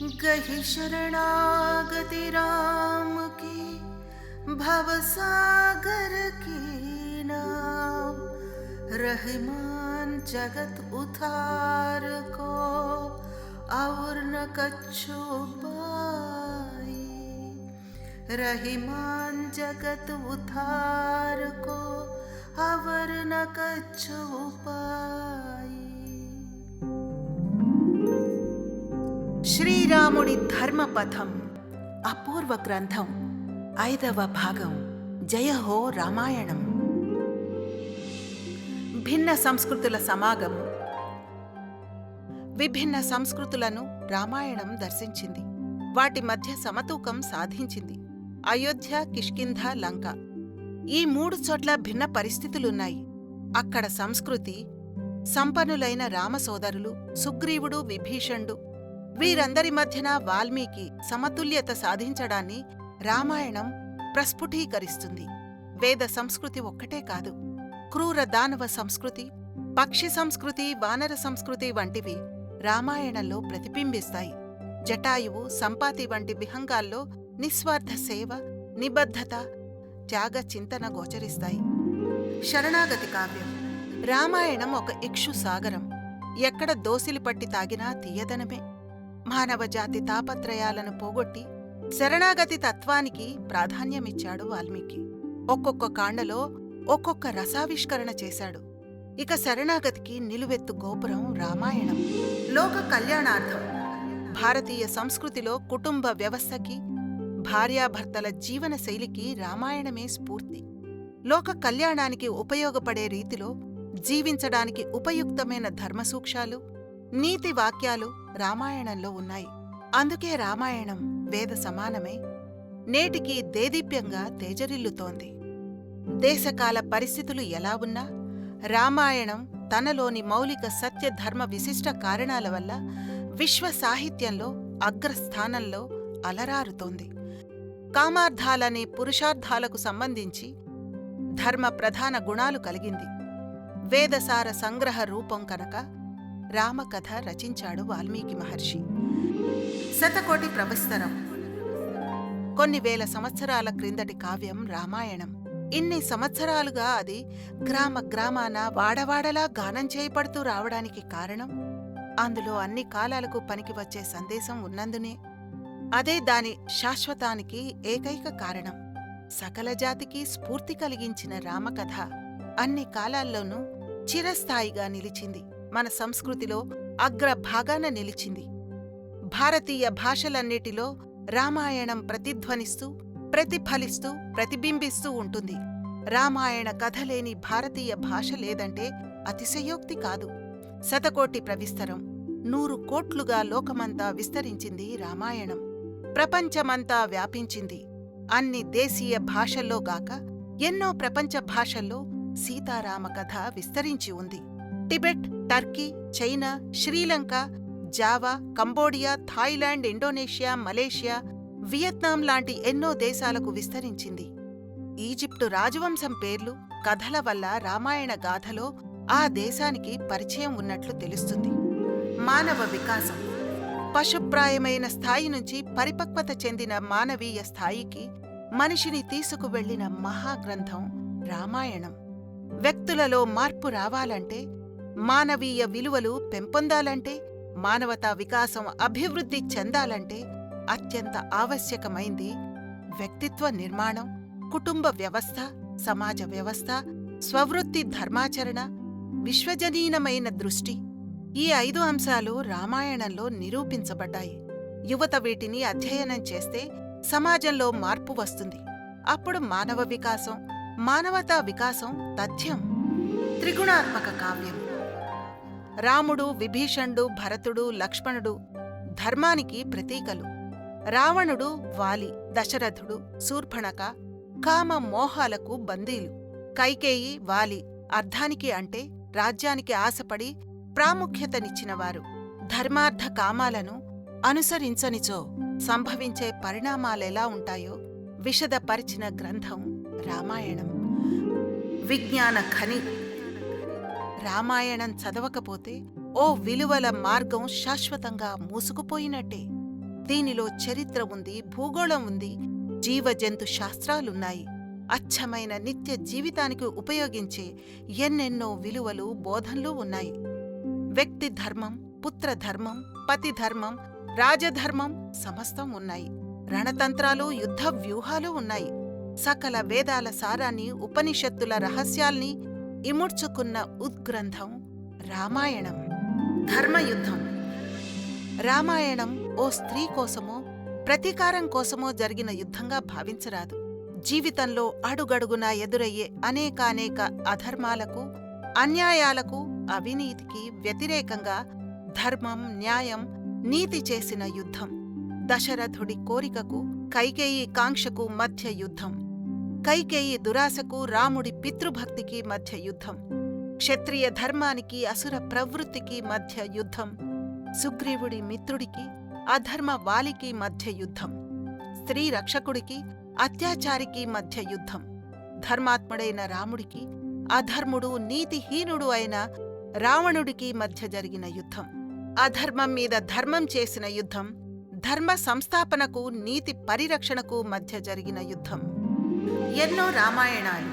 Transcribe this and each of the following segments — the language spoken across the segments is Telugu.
गहि शरणागति राम की भवसागर की नाव, रहमान जगत उतार को और न कछु पाई। रहीमान जगत उतार को और न कछु पाई। శ్రీరాముడి ధర్మపథం అపూర్వ గ్రంథం 5వ భాగం. జయహో రామాయణం. భిన్న సంస్కృతుల సమాగమం. విభిన్న సంస్కృతులను రామాయణం దర్శించింది. వాటి మధ్య సమతూకం సాధించింది. అయోధ్య, కిష్కింధ, లంక ఈ 3 చోట్ల భిన్న పరిస్థితులున్నాయి. అక్కడ సంస్కృతి, సంపన్నులైన రామసోదరులు సుగ్రీవుడు, విభీషణుడు వీరందరి మధ్యన వాల్మీకి సమతుల్యత సాధించడాన్ని రామాయణం ప్రస్ఫుటీకరిస్తుంది. వేద సంస్కృతి ఒక్కటే కాదు, క్రూర దానవ సంస్కృతి, పక్షి సంస్కృతి, వానర సంస్కృతి వంటివి రామాయణంలో ప్రతిబింబిస్తాయి. జటాయువు, సంపాతి వంటి విహంగాల్లో నిస్వార్థ సేవ, నిబద్ధత, త్యాగ చింతన గోచరిస్తాయి. శరణాగతి కావ్యం. రామాయణం ఒక ఇక్షు సాగరం. ఎక్కడ దోసిలి పట్టి తాగినా తీయదనమే. మానవజాతి తాపత్రయాలను పోగొట్టి శరణాగతి తత్వానికి ప్రాధాన్యమిచ్చాడు వాల్మీకి. ఒక్కొక్క కాండలో ఒక్కొక్క రసావిష్కరణ చేశాడు. ఇక శరణాగతికి నిలువెత్తు గోపురం రామాయణం. లోక కళ్యాణార్థం. భారతీయ సంస్కృతిలో కుటుంబ వ్యవస్థకి, భార్యాభర్తల జీవన శైలికి రామాయణమే స్ఫూర్తి. లోక కళ్యాణానికి ఉపయోగపడే రీతిలో జీవించడానికి ఉపయుక్తమైన ధర్మసూక్ష్యాలు, నీతి వాక్యాలు రామాయణంలో ఉన్నాయి. అందుకే రామాయణం వేద సమానమై నేటికి దేదీప్యంగా తేజరిల్లుతోంది. దేశకాల పరిస్థితులు ఎలా ఉన్నా రామాయణం తనలోని మౌలిక సత్య ధర్మ విశిష్ట కారణాల వల్ల విశ్వ సాహిత్యంలో అగ్రస్థానంలో అలరారుతోంది. కామార్థాలనే పురుషార్థాలకు సంబంధించి ధర్మ ప్రధాన గుణాలు కలిగింది. వేదసార సంగ్రహ రూపం కనుక రామకథ రచించాడు వాల్మీకి మహర్షి. శతకోటి ప్రవిస్తరం. కొన్ని వేల సంవత్సరాల క్రిందటి కావ్యం రామాయణం. ఇన్ని సంవత్సరాలుగా అది గ్రామ గ్రామాన వాడవాడలా గానం చేయబడుతూ రావడానికి కారణం అందులో అన్ని కాలాలకు పనికి వచ్చే సందేశం ఉన్నందునే. అదే దాని శాశ్వతానికి ఏకైక కారణం. సకల జాతికి స్ఫూర్తి కలిగించిన రామకథ అన్ని కాలాల్లోనూ చిరస్థాయిగా నిలిచింది. మన సంస్కృతిలో అగ్రభాగాన నిలిచింది. భారతీయ భాషలన్నిటిలో రామాయణం ప్రతిధ్వనిస్తూ, ప్రతిఫలిస్తూ, ప్రతిబింబిస్తూ ఉంటుంది. రామాయణ కథ లేని భారతీయ భాష లేదంటే అతిశయోక్తి కాదు. శతకోటి ప్రవిస్తరం. 100 కోట్లుగా లోకమంతా విస్తరించింది రామాయణం. ప్రపంచమంతా వ్యాపించింది. అన్ని దేశీయ భాషల్లోగాక ఎన్నో ప్రపంచ భాషల్లో సీతారామ కథ విస్తరించి ఉంది. Tibet, Turkey, China, Sri Lanka, Java, Cambodia, Thailand, Indonesia, Malaysia, Vietnam లాంటి ఎన్నో దేశాలకు విస్తరించింది. ఈజిప్టు రాజవంశం పేర్లు, కథల వల్ల రామాయణ గాథలో ఆ దేశానికి పరిచయం ఉన్నట్లు తెలుస్తుంది. మానవ వికాసం. పశుప్రాయమైన స్థాయి నుంచి పరిపక్వత చెందిన మానవీయ స్థాయికి మనిషిని తీసుకువెళ్లిన మహాగ్రంథం రామాయణం. వ్యక్తులలో మార్పు రావాలంటే, మానవీయ విలువలు పెంపొందాలంటే, మానవతా వికాసం అభివృద్ధి చెందాలంటే అత్యంత ఆవశ్యకమైంది వ్యక్తిత్వ నిర్మాణం, కుటుంబ వ్యవస్థ, సమాజ వ్యవస్థ, స్వవృత్తి ధర్మాచరణ, విశ్వజనీనమైన దృష్టి. ఈ 5 అంశాలు రామాయణంలో నిరూపించబడ్డాయి. యువత వీటిని అధ్యయనం చేస్తే సమాజంలో మార్పు వస్తుంది. అప్పుడు మానవ వికాసం, మానవతా వికాసం తథ్యం. త్రిగుణాత్మక కావ్యం. రాముడు, విభీషణుడు, భరతుడు, లక్ష్మణుడు ధర్మానికి ప్రతీకలు. రావణుడు, వాలి, దశరథుడు, శూర్పణఖ కామ మోహాలకు బందీలు. కైకేయి, వాలి అర్థానికి అంటే రాజ్యానికి ఆశపడి ప్రాముఖ్యతనిచ్చినవారు. ధర్మార్థ కామాలను అనుసరించనిచో సంభవించే పరిణామాలెలా ఉంటాయో విశదపరిచిన గ్రంథం రామాయణం. విజ్ఞాన ఖని. రామాయణం చదవకపోతే ఓ విలువల మార్గం శాశ్వతంగా మూసుకుపోయినట్టే. దీనిలో చరిత్ర ఉంది, భూగోళం ఉంది, జీవజంతు శాస్త్రాలున్నాయి. అచ్చమైన నిత్య జీవితానికి ఉపయోగించే ఎన్నెన్నో విలువలు, బోధనలు ఉన్నాయి. వ్యక్తి ధర్మం, పుత్రధర్మం, పతిధర్మం, రాజధర్మం సమస్తం ఉన్నాయి. రణతంత్రాలు, యుద్ధ వ్యూహాలు ఉన్నాయి. సకల వేదాల సారాన్ని, ఉపనిషత్తుల రహస్యాల్ని ఇముడ్చుకున్న ఉద్గ్రంథం రామాయణం. ధర్మయుద్ధం. రామాయణం ఓ స్త్రీ కోసమో ప్రతీకారం కోసమో జరిగిన యుద్ధంగా భావించరాదు. జీవితంలో అడుగడుగునా ఎదురయ్యే అనేకానేక అధర్మాలకు, అన్యాయాలకు, అవినీతికి వ్యతిరేకంగా ధర్మం, న్యాయం, నీతి చేసిన యుద్ధం. దశరథుడి కోరికకు, కైకేయి కాంక్షకు మధ్య యుద్ధం. కైకేయి దురాశకు, రాముడి పితృభక్తికి మధ్య యుద్ధం. క్షత్రియ ధర్మానికి, అసుర ప్రవృత్తికి మధ్య యుద్ధం. సుగ్రీవుడి మిత్రుడికి, అధర్మ వాలికి మధ్య యుద్ధం. స్త్రీ రక్షకుడికి, అత్యాచారికి మధ్య యుద్ధం. ధర్మాత్ముడైన రాముడికి, అధర్ముడు, నీతిహీనుడు అయిన రావణుడికి మధ్య జరిగిన యుద్ధం. అధర్మం మీద ధర్మం చేసిన యుద్ధం. ధర్మ సంస్థాపనకు, నీతి పరిరక్షణకు మధ్య జరిగిన యుద్ధం. ఎన్నో రామాయణాలు.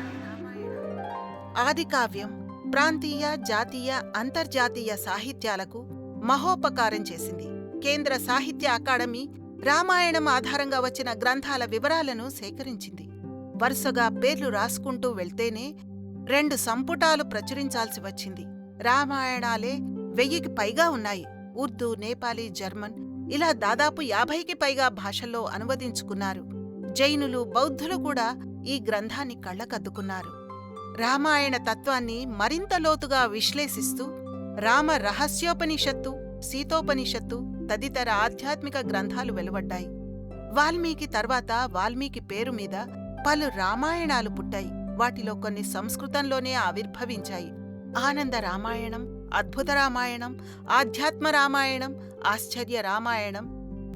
ఆదికావ్యం ప్రాంతీయ, జాతీయ, అంతర్జాతీయ సాహిత్యాలకు మహోపకారం చేసింది. కేంద్ర సాహిత్య అకాడమీ రామాయణం ఆధారంగా వచ్చిన గ్రంథాల వివరాలను సేకరించింది. వరుసగా పేర్లు రాసుకుంటూ వెళ్తేనే 2 సంపుటాలు ప్రచురించాల్సి వచ్చింది. రామాయణాలే 1000కి పైగా ఉన్నాయి. ఉర్దూ, నేపాలీ, జర్మన్ ఇలా దాదాపు 50కి పైగా భాషల్లో అనువదించుకున్నారు. జైనులు, బౌద్ధులు కూడా ఈ గ్రంథాన్ని కళ్లకద్దుకున్నారు. రామాయణ తత్వాన్ని మరింత లోతుగా విశ్లేషిస్తూ రామ రహస్యోపనిషత్తు, సీతోపనిషత్తు తదితర ఆధ్యాత్మిక గ్రంథాలు వెలువడ్డాయి. వాల్మీకి తర్వాత వాల్మీకి పేరు మీద పలు రామాయణాలు పుట్టాయి. వాటిలో కొన్ని సంస్కృతంలోనే ఆవిర్భవించాయి. ఆనంద రామాయణం, అద్భుత రామాయణం, ఆధ్యాత్మ రామాయణం, ఆశ్చర్య రామాయణం,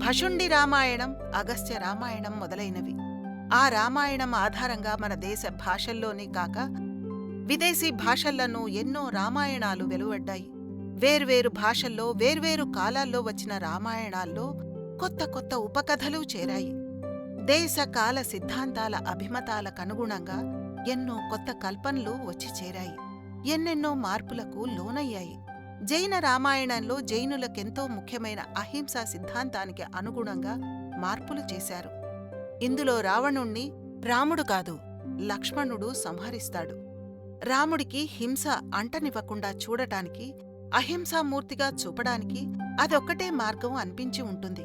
భషుండి రామాయణం, అగస్త్య రామాయణం మొదలైనవి. ఆ రామాయణం ఆధారంగా మన దేశ భాషల్లోనే కాక విదేశీ భాషల్లోనూ ఎన్నో రామాయణాలు వెలువడ్డాయి. వేర్వేరు భాషల్లో, వేర్వేరు కాలాల్లో వచ్చిన రామాయణాల్లో కొత్త కొత్త ఉపకథలు చేరాయి. దేశ కాల సిద్ధాంతాల అభిమతాలకనుగుణంగా ఎన్నో కొత్త కల్పనలు వచ్చి చేరాయి. ఎన్నెన్నో మార్పులకు లోనయ్యాయి. జైన రామాయణంలో జైనులకెంతో ముఖ్యమైన అహింసా సిద్ధాంతానికి అనుగుణంగా మార్పులు చేశారు. ఇందులో రావణుణ్ణి రాముడు కాదు, లక్ష్మణుడు సంహరిస్తాడు. రాముడికి హింస అంటనివ్వకుండా చూడటానికి, అహింసామూర్తిగా చూపడానికి అదొక్కటే మార్గం అనిపించి ఉంటుంది.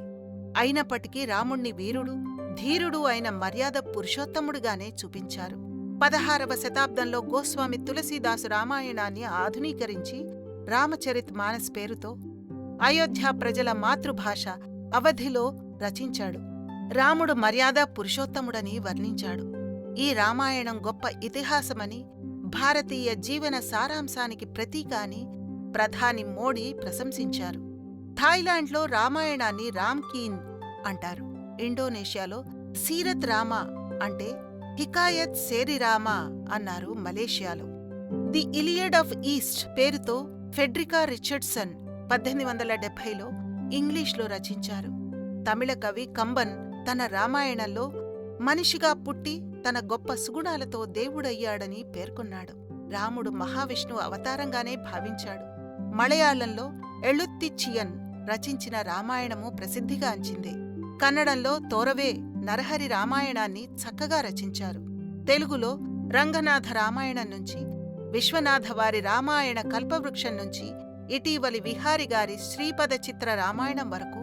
అయినప్పటికీ రాముణ్ణి వీరుడు, ధీరుడు అయిన మర్యాద పురుషోత్తముడుగానే చూపించారు. 16వ శతాబ్దంలో గోస్వామి తులసీదాసు రామాయణాన్ని ఆధునీకరించి రామచరిత్ మానస్ పేరుతో అయోధ్య ప్రజల మాతృభాష అవధిలో రచించాడు. రాముడు మర్యాద పురుషోత్తముడని వర్ణించాడు. ఈ రామాయణం గొప్ప ఇతిహాసమని, భారతీయ జీవన సారాంశానికి ప్రతీక అని ప్రధాని మోడీ ప్రశంసించారు. థాయిలాండ్లో రామాయణాన్ని రామ్కీన్ అంటారు. ఇండోనేషియాలో సీరత్ రామా అంటే హికాయత్ సేరి రామా అన్నారు. మలేషియాలో ది ఇలియడ్ ఆఫ్ ఈస్ట్ పేరుతో ఫెడ్రికా రిచర్డ్సన్ 1870లో ఇంగ్లీష్లో రచించారు. తమిళ కవి కంబన్ తన రామాయణంలో మనిషిగా పుట్టి తన గొప్ప సుగుణాలతో దేవుడయ్యాడని పేర్కొన్నాడు. రాముడు మహావిష్ణువు అవతారంగానే భావించాడు. మలయాళంలో ఎళుత్తిచ్చియన్ రచించిన రామాయణము ప్రసిద్ధిగాంచింది. కన్నడంలో తోరవే నరహరి రామాయణాన్ని చక్కగా రచించారు. తెలుగులో రంగనాథ రామాయణం నుంచి, విశ్వనాథవారి రామాయణ కల్పవృక్షం నుంచి ఇటీవలి విహారిగారి శ్రీపద చిత్ర రామాయణం వరకు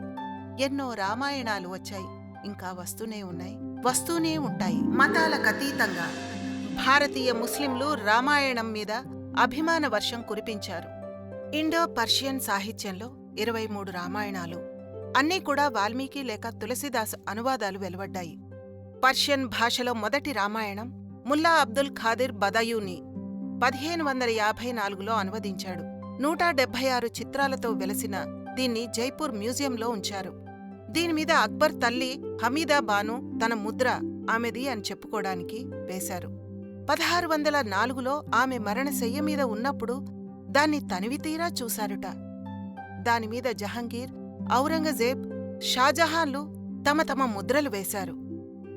ఎన్నో రామాయణాలు వచ్చాయి. ఇంకా వస్తూనే ఉన్నాయి, వస్తూనే ఉంటాయి. మతాలకతీతంగా భారతీయ ముస్లింలు రామాయణం మీద అభిమాన వర్షం కురిపించారు. ఇండో పర్షియన్ సాహిత్యంలో 23 రామాయణాలు, అన్నీ కూడా వాల్మీకి లేక తులసీదాసు అనువాదాలు వెలువడ్డాయి. పర్షియన్ భాషలో మొదటి రామాయణం ముల్లా అబ్దుల్ ఖాదిర్ బదయూని 1554లో అనువదించాడు. 176 చిత్రాలతో వెలసిన దీన్ని జైపూర్ మ్యూజియంలో ఉంచారు. దీనిమీద అక్బర్ తల్లి హమీదా బాను తన ముద్ర ఆమెది అని చెప్పుకోవడానికి వేశారు. 1604లో ఆమె మరణశయ్య మీద ఉన్నప్పుడు దాన్ని తనివితీరా చూశారుట. దానిమీద జహంగీర్, ఔరంగజేబ్, షాజహాన్లు తమ తమ ముద్రలు వేశారు.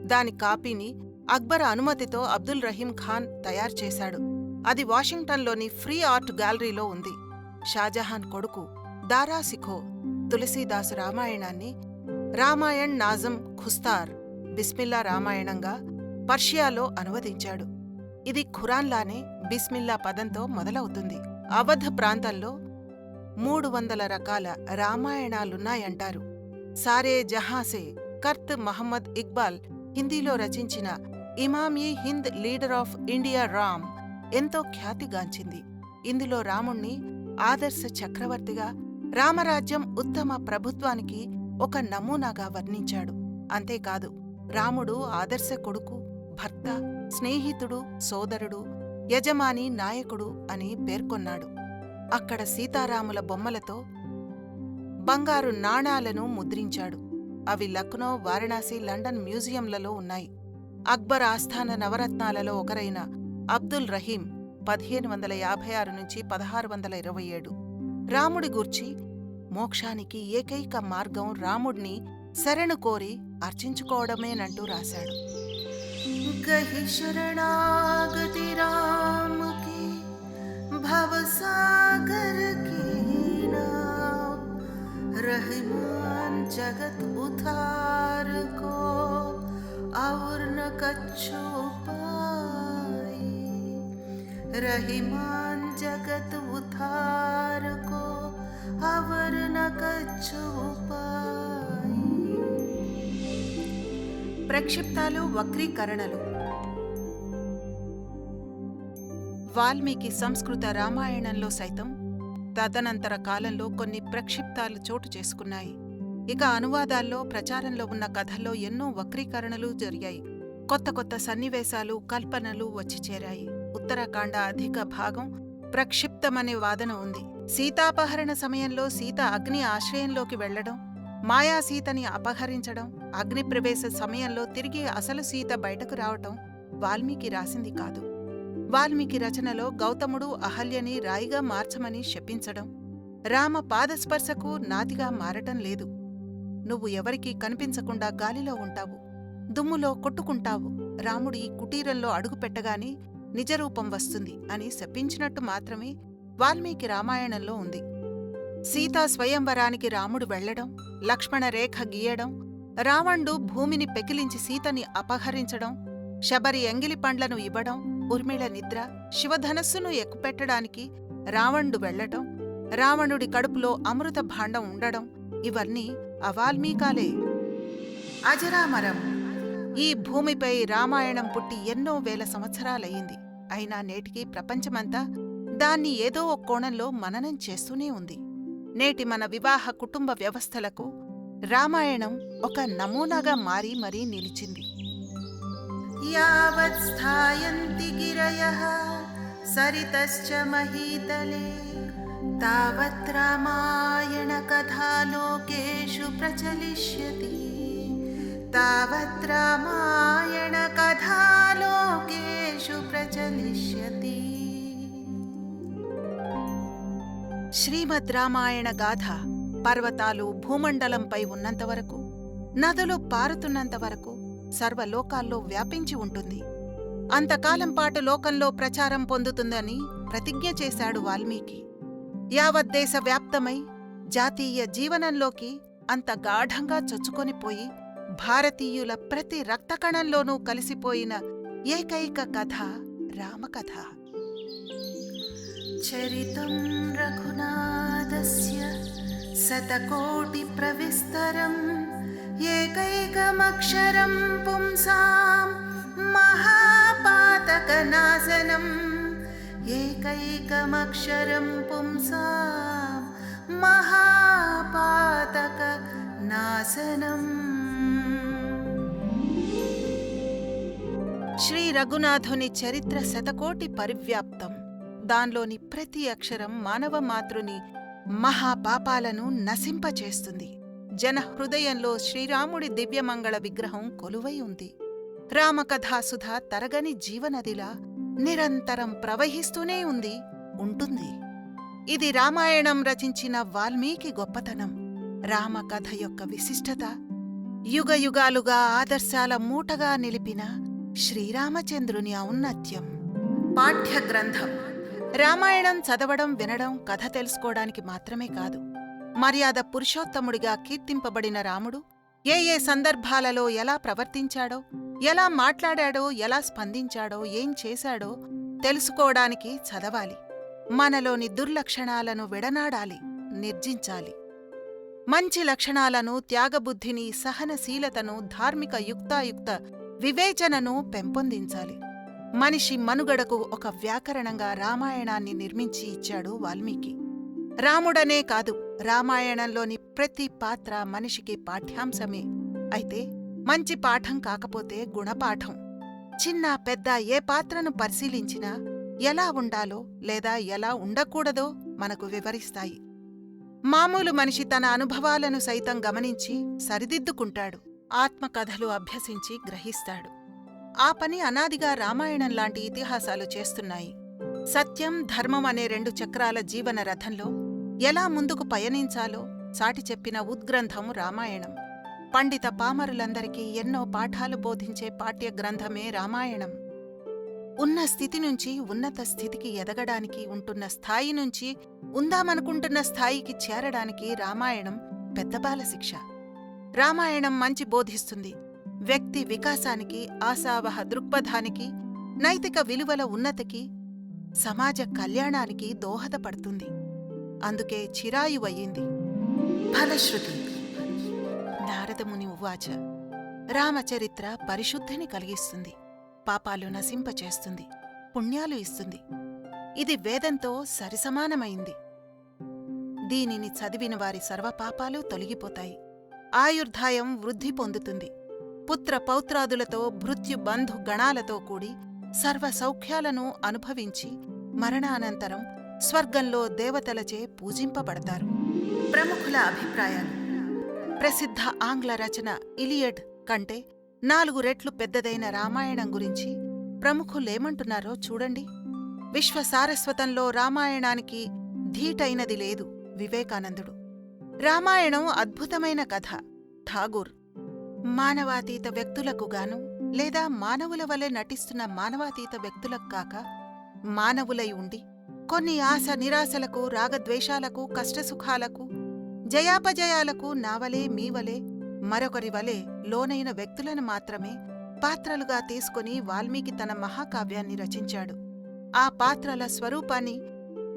దాని కాపీని అక్బర్ అనుమతితో అబ్దుల్ రహీం ఖాన్ తయారుచేశాడు. అది వాషింగ్టన్లోని ఫ్రీ ఆర్ట్ గ్యాలరీలో ఉంది. షాజహాన్ కొడుకు దారాసిఖో తులసీదాసు రామాయణాన్ని రామాయణ్ నాజం ఖుస్తార్ బిస్మిల్లా రామాయణంగా పర్షియాలో అనువదించాడు. ఇది ఖురాన్లానే బిస్మిల్లా పదంతో మొదలవుతుంది. అవధ్ ప్రాంతంలో 300 రకాల రామాయణాలున్నాయంటారు. సారే జహాసే కర్త్ మహమ్మద్ ఇక్బాల్ హిందీలో రచించిన ఇమామ్-ఈ-హింద్ లీడర్ ఆఫ్ ఇండియా రామ్ ఎంతో ఖ్యాతిగాంచింది. ఇందులో రాముణ్ణి ఆదర్శ చక్రవర్తిగా, రామరాజ్యం ఉత్తమ ప్రభుత్వానికి ఒక నమూనాగా వర్ణించాడు. అంతేకాదు, రాముడు ఆదర్శ కొడుకు, భర్త, స్నేహితుడు, సోదరుడు, యజమాని, నాయకుడు అని పేర్కొన్నాడు. అక్కడ సీతారాముల బొమ్మలతో బంగారు నాణాలను ముద్రించాడు. అవి లక్నో, వారణాసి, లండన్ మ్యూజియంలలో ఉన్నాయి. అక్బర్ ఆస్థాన నవరత్నాలలో ఒకరైన అబ్దుల్ రహీం 1556 నుంచి 1627 రాముడి గూర్చి మోక్షానికి ఏకైక మార్గం రాముడిని శరణు కోరి అర్చించుకోవడమేనంటూ రాశాడు. గహి శరణాగతి రాముకి భవసాగర్ కీ నావ్ रहमान जगत उतार को और न कच्छो पाए, रहीमान जगत उतार को और न कच्छो पाए. ప్రక్షిప్తాలు, వక్రీకరణలు. వాల్మీకి సంస్కృత రామాయణంలో సైతం తదనంతర కాలంలో కొన్ని ప్రక్షిప్తాలు చోటు చేసుకున్నాయి. ఇక అనువాదాల్లో, ప్రచారంలో ఉన్న కథల్లో ఎన్నో వక్రీకరణలు జరిగాయి. కొత్త కొత్త సన్నివేశాలు, కల్పనలు వచ్చి చేరాయి. ఉత్తరాఖండ అధిక భాగం ప్రక్షిప్తమనే వాదన ఉంది. సీతాపహరణ సమయంలో సీత అగ్ని ఆశ్రయంలోకి వెళ్లడం, మాయా సీతని అపహరించడం, అగ్ని ప్రవేశ సమయంలో తిరిగి అసలు సీత బయటకు రావటం వాల్మీకి రాసింది కాదు. వాల్మీకి రచనలో గౌతముడు అహల్యని రాయిగా మార్చమని శపించడం, రామ పాదస్పర్శకు నాతిగా మారటం లేదు. నువ్వు ఎవరికీ కనిపించకుండా గాలిలో ఉంటావు, దుమ్ములో కొట్టుకుంటావు, రాముడు ఈ కుటీరంలో అడుగుపెట్టగానే నిజరూపం వస్తుంది అని శపించినట్టు మాత్రమే వాల్మీకి రామాయణంలో ఉంది. సీతా స్వయంవరానికి రాముడు వెళ్లడం, లక్ష్మణ రేఖ గీయడం, రావణుడు భూమిని పెకిలించి సీతని అపహరించడం, శబరి ఎంగిలి పండ్లను ఇవ్వడం, ఉర్మిళ నిద్ర, శివధనస్సును ఎక్కుపెట్టడానికి రావణుడు వెళ్లటం, రావణుడి కడుపులో అమృత భాండం ఉండడం, ఇవన్నీ అవాల్మీకాలే. అజరామరం. ఈ భూమిపై రామాయణం పుట్టి ఎన్నో వేల సంవత్సరాలయ్యింది. అయినా నేటికి ప్రపంచమంతా దాన్ని ఏదో ఒక కోణంలో మననం చేస్తూనే ఉంది. నేటి మన వివాహ కుటుంబ వ్యవస్థలకు రామాయణం ఒక నమూనాగా మారి మరీ నిలిచింది. యావత్ స్థాయంతి గిరయః సరితశ్చ మహీతలే తావత్ రామాయణ కథా లోకేషు ప్రచలిష్యతి, తావత్ రామాయణ కథా లోకేషు ప్రచలిష్యతి. శ్రీమద్ రామాయణ గాథ పర్వతాలు భూమండలంపై ఉన్నంతవరకు, నదులు పారుతున్నంతవరకు సర్వలోకాల్లో వ్యాపించి ఉంటుంది. అంతకాలం పాటు లోకంలో ప్రచారం పొందుతుందని ప్రతిజ్ఞ చేశాడు వాల్మీకి. యావద్దేశ వ్యాప్తమై జాతీయ జీవనంలోకి అంత గాఢంగా చొచ్చుకొనిపోయి భారతీయుల ప్రతి రక్తకణంలోనూ కలిసిపోయిన ఏకైక కథ రామకథ. చరితం రఘునాథస్య శతకోటి ప్రవిస్తరం ఏకైకమక్షరం పుంసాం మహాపాతకనాశనం, ఏకైకమక్షరం పుంసాం మహాపాతకనాశనం. శ్రీ రఘునాథుని చరిత్ర శతకోటి పరివ్యాప్తం. దానిలోని ప్రతి అక్షరం మానవ మాతృని మహాపాపాలను నశింపచేస్తుంది. జన హృదయంలో శ్రీరాముడి దివ్యమంగళ విగ్రహం కొలువై ఉంది. రామకథాసుధ తరగని జీవనదిలా నిరంతరం ప్రవహిస్తూనే ఉంది, ఉంటుంది. ఇది రామాయణం రచించిన వాల్మీకి గొప్పతనం. రామకథ యొక్క విశిష్టత యుగయుగాలుగా ఆదర్శాల మూటగా నిలిపిన శ్రీరామచంద్రుని ఔన్నత్యం. పాఠ్య గ్రంథం. రామాయణం చదవడం, వినడం కథ తెలుసుకోవడానికి మాత్రమే కాదు. మర్యాద పురుషోత్తముడిగా కీర్తింపబడిన రాముడు ఏ ఏ సందర్భాలలో ఎలా ప్రవర్తించాడో, ఎలా మాట్లాడాడో, ఎలా స్పందించాడో, ఏం చేశాడో తెలుసుకోవడానికి చదవాలి. మనలోని దుర్లక్షణాలను విడనాడాలి, నిర్జించాలి. మంచి లక్షణాలను, త్యాగబుద్ధిని, సహనశీలతను, ధార్మిక యుక్తాయుక్త వివేచనను పెంపొందించాలి. మనిషి మనుగడకు ఒక వ్యాకరణంగా రామాయణాన్ని నిర్మించి ఇచ్చాడు వాల్మీకి. రాముడనే కాదు, రామాయణంలోని ప్రతి పాత్ర మనిషికి పాఠ్యాంశమే. అయితే మంచి పాఠం కాకపోతే గుణపాఠం. చిన్న పెద్ద ఏ పాత్రను పరిశీలించినా ఎలా ఉండాలో లేదా ఎలా ఉండకూడదో మనకు వివరిస్తాయి. మామూలు మనిషి తన అనుభవాలను సైతం గమనించి సరిదిద్దుకుంటాడు. ఆత్మకథలు అభ్యసించి గ్రహిస్తాడు. ఆ పని అనాదిగా రామాయణం లాంటి ఇతిహాసాలు చేస్తున్నాయి. సత్యం, ధర్మం అనే 2 చక్రాల జీవన రథంలో ఎలా ముందుకు పయనించాలో చాటి చెప్పిన ఉద్గ్రంథం రామాయణం. పండిత పామరులందరికీ ఎన్నో పాఠాలు బోధించే పాఠ్య గ్రంథమే రామాయణం. ఉన్న స్థితి నుంచి ఉన్నత స్థితికి ఎదగడానికి, ఉంటున్న స్థాయి నుంచి ఉందామనుకుంటున్న స్థాయికి చేరడానికి రామాయణం పెద్దబాల శిక్ష. రామాయణం మంచి బోధిస్తుంది. వ్యక్తి వికాసానికి, ఆశావహ దృక్పథానికి, నైతిక విలువల ఉన్నతికి, సమాజ కళ్యాణానికి దోహదపడుతుంది. అందుకే చిరాయువయ్యింది. ఫలశ్రుతి. నారదముని ఉవాచ. రామచరిత్ర పరిశుద్ధిని కలిగిస్తుంది, పాపాలు నశింపచేస్తుంది, పుణ్యాలు ఇస్తుంది. ఇది వేదంతో సరిసమానమైంది. దీనిని చదివిన వారి సర్వపాపాలు తొలగిపోతాయి. ఆయుర్దాయం వృద్ధి పొందుతుంది. పుత్ర పౌత్రాదులతో, భృత్యు బంధు గణాలతో కూడి సర్వ సౌఖ్యాలను అనుభవించి మరణానంతరం స్వర్గంలో దేవతలచే పూజింపబడతారు. ప్రముఖుల అభిప్రాయాలు. ప్రసిద్ధ ఆంగ్ల రచన ఇలియడ్ కంటే 4 రెట్లు పెద్దదైన రామాయణం గురించి ప్రముఖులేమంటున్నారో చూడండి. విశ్వసారస్వతంలో రామాయణానికి ధీటైనది లేదు. వివేకానందుడు. రామాయణం అద్భుతమైన కథ. ఠాగూర్. మానవాతీత వ్యక్తులకు గాను, లేదా మానవుల వలె నటిస్తున్న మానవాతీత వ్యక్తులకు కాక, మానవులై ఉండి కొన్ని ఆశ నిరాశలకు, రాగద్వేషాలకు, కష్టసుఖాలకు, జయాపజయాలకు నావలే మీవలే మరొకరి వలె లోనైన వ్యక్తులను మాత్రమే పాత్రలుగా తీసుకుని వాల్మీకి తన మహాకావ్యాన్ని రచించాడు. ఆ పాత్రల స్వరూపాన్ని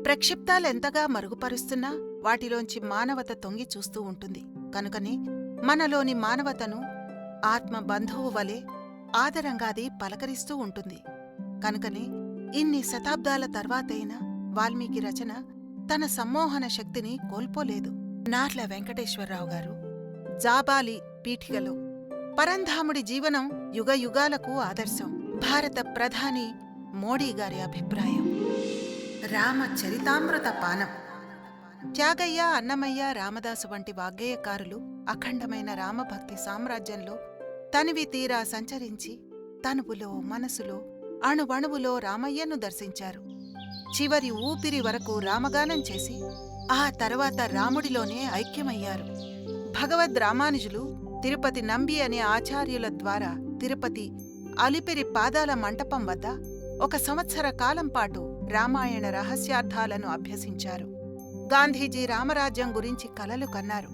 ప్రక్షిప్తాలెంతగా మరుగుపరుస్తున్నా వాటిలోంచి మానవత తొంగి చూస్తూ ఉంటుంది. కనుకనే మనలోని మానవతను ఆత్మబంధువు వలె ఆదరంగాది పలకరిస్తూ ఉంటుంది. కనుకనే ఇన్ని శతాబ్దాల తర్వాతైనా వాల్మీకి రచన తన సమ్మోహన శక్తిని కోల్పోలేదు. నార్ల వెంకటేశ్వరరావు గారు జాబాలి పీఠికలో పరంధాముడి జీవనం యుగయుగాలకు ఆదర్శం. భారత ప్రధాని మోడీ గారి అభిప్రాయం. రామచరితామృత పానం. త్యాగయ్య, అన్నమయ్య, రామదాసు వంటి వాగ్గేయకారులు అఖండమైన రామభక్తి సామ్రాజ్యంలో తనివి తీరా సంచరించి తనువులో, మనసులో, అణువణువులో రామయ్యను దర్శించారు. చివరి ఊపిరి వరకు రామగానం చేసి ఆ తర్వాత రాముడిలోనే ఐక్యమయ్యారు. భగవద్ రామానుజులు తిరుపతి నంబి అనే ఆచార్యుల ద్వారా తిరుపతి అలిపిరి పాదాల మంటపం వద్ద 1 సంవత్సర కాలం పాటు రామాయణ రహస్యార్థాలను అభ్యసించారు. గాంధీజీ రామరాజ్యం గురించి కలలు కన్నారు.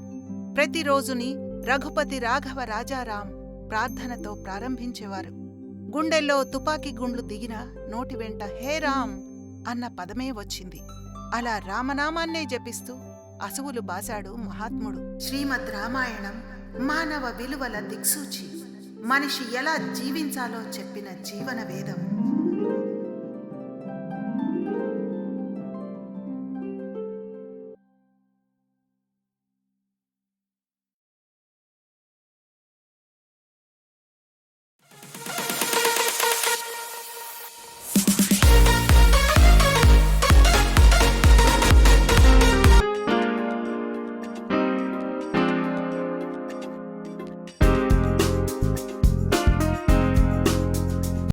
ప్రతిరోజుని రఘుపతి రాఘవ రాజారాం ప్రార్థనతో ప్రారంభించేవారు. గుండెల్లో తుపాకీ గుండ్లు దిగినా నోటి వెంట హే రామ్ అన్న పదమే వచ్చింది. అలా రామనామాన్నే జపిస్తూ అసువులు బాశాడు మహాత్ముడు. శ్రీమద్ రామాయణం మానవ విలువల దిక్సూచి, మనిషి ఎలా జీవించాలో చెప్పిన జీవన వేదం.